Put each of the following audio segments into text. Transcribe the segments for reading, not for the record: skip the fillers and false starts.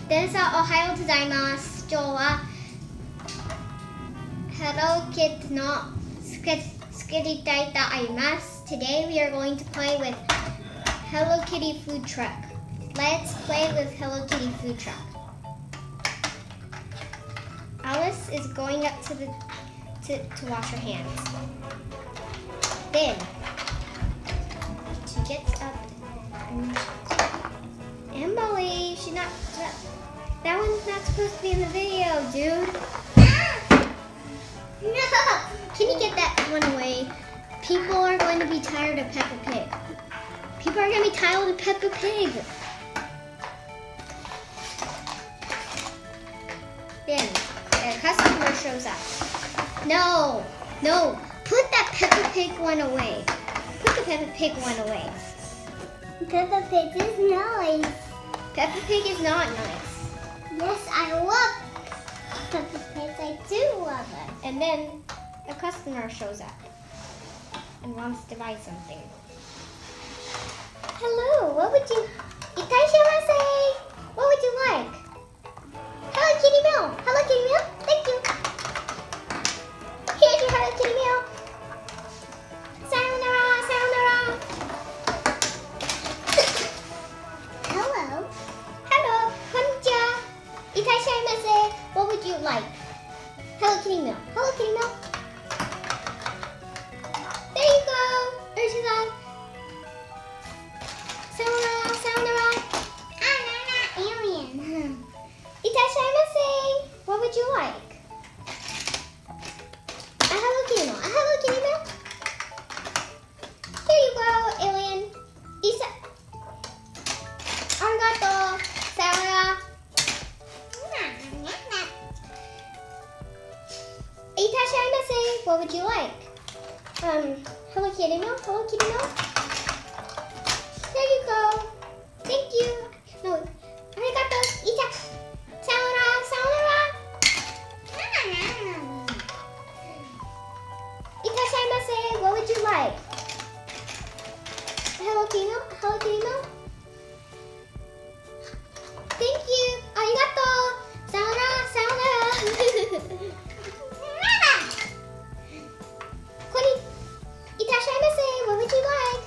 でさ、おはようございます。今日は Hello Kitty の作りたいと思います。Today we are going to play with Hello Kitty food truck. Let's play with Hello Kitty food truck. Alice is going up to wash her hands. Then she gets up and Emily, she's not. That one's not supposed to be in the video, dude. No! Can you get that one away? People are going to be tired of Peppa Pig. People are going to be tired of Peppa Pig. Then a customer shows up. No, put that Peppa Pig one away. Put the Peppa Pig one away. Peppa Pig is nice. Peppa Pig is not nice. Yes, I love Peppa Pig. I do love it. And then a customer shows up and wants to buy something. Hello, what would you... Itaishimasu! What would you like? Hello Kitty meal! Hello Kitty meal! Thank you! Here's your Hello Kitty meal! Sayonara! Sayonara! Hello. Hello! Konnichiwa! Itaishimasu! What would you like? Hello Kitty meal! Hello Kitty meal! There you go! There's your dog! Sayonara! Sayonara! I'm not alien. Itaishimasu! What would you like? A Hello Kitty meal. A Hello Kitty meal. Here you go, alien. Arigato. Sayonara. Itaishimasu. What would you like? Hello Kitty meal. Hello Kitty meal. There you go. Thank you. No. Arigato. Sayonara. Sayonara. Itaishimasu. What would you like? Hello Kitty meal. Hello Kitty meal. Thank you. Arigato. Sayonara. Sayonara. Itaishimasu. What would you like?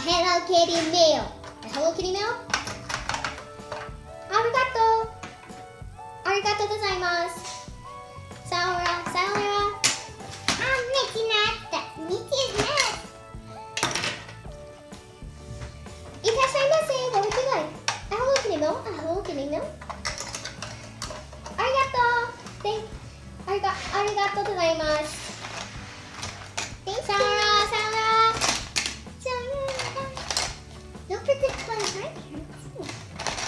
Hello Kitty meal. A Hello Kitty meal. Arigato. Arigato gozaimasu. Sayonara. Sayonara. Mickey Mouse. Mickey Mouse. Itaishimasu. What would you like? A Hello Kitty meal. A Hello Kitty meal. Arigato. Arigato gozaimasu. Sayonara. Sayonara. Don't forget to play right here.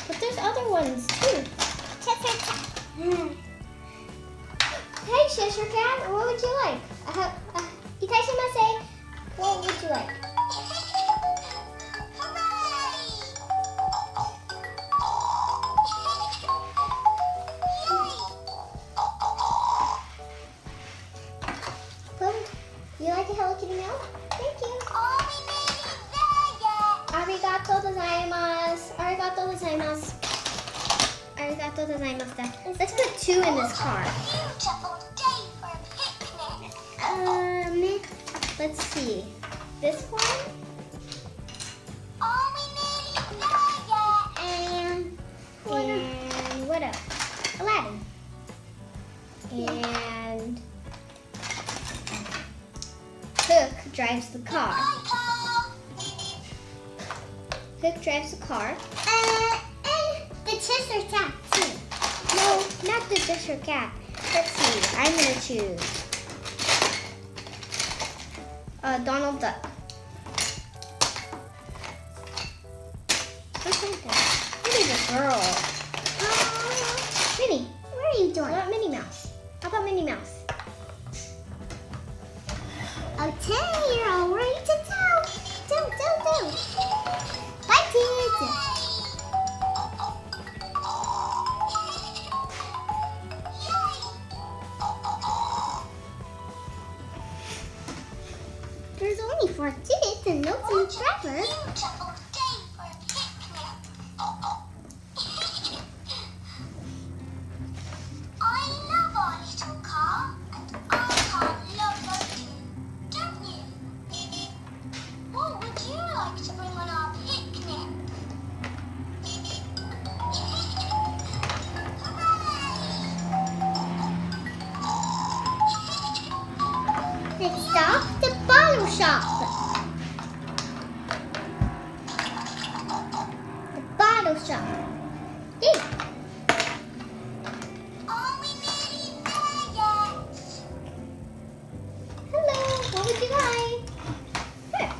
But there's other ones too. Hey, Cheshire Cat, what would you like? Itaishimasu, what would you like? You like a Hello Kitty meal? Thank you. Arigato gozaimasu. Arigato gozaimasu. Arigato gozaimasu. Let's put 2 in this car. Let's see. This one. And what else? Aladdin. And Hook drives the car. Hook drives the car. And the Cheshire Cat too. No, not the Cheshire Cat. Let's see. I'm gonna choose Donald Duck. What's that? Minnie's a girl. Minnie, What are you how doing? about Minnie Mouse? How about Minnie Mouse? Oh, 10-year-old, ready to go. Do. Bye, kids. There's only 4 tickets and no food forever. Let's stop the bottle shop. The bottle shop. Yay! Hello, what would you like? Here.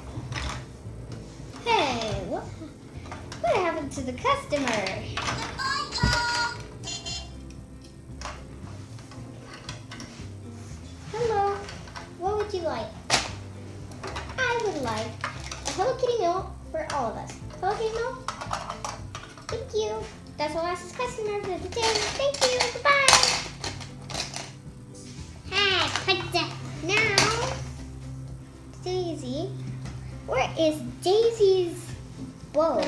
Hey, what happened to the customer? Hello, what would you like? I would like a Hello Kitty meal for all of us. Hello Kitty meal? Thank you. That's the last customer for the day. Thank you. Goodbye. Hey, put the Now, Daisy. Where is Daisy's bow?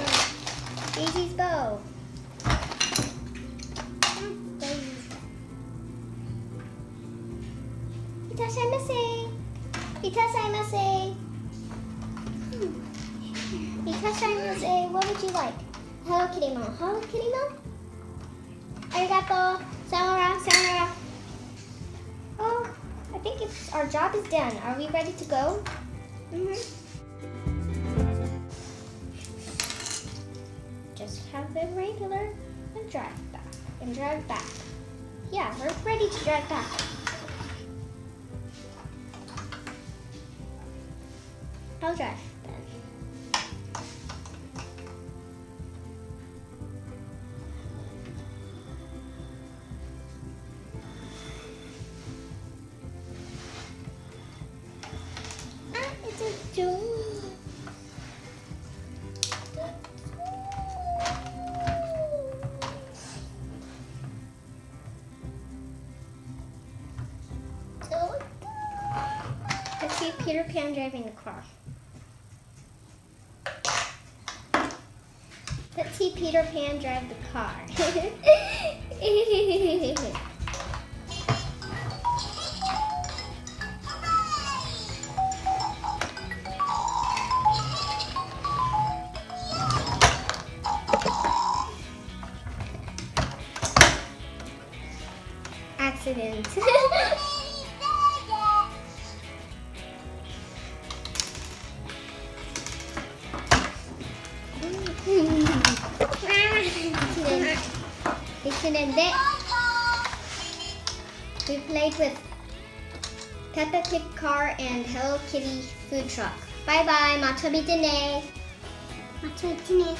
Daisy's bow. Itashaimasu. Itashaimasu. What would you like? Hello Kitty meal. Hello Kitty meal? Arigato. Sayonara. Oh, I think our job is done. Are we ready to go? Just have the regular and drive back. Yeah, we're ready to drive back. I'll drive then. It's a door. Let's see Peter Pan driving the car. Let's see Peter Pan drive the car. Accident. Accident. We played with Peppa Pig car and Hello Kitty food truck. Bye bye. Mata bitane. What's with me?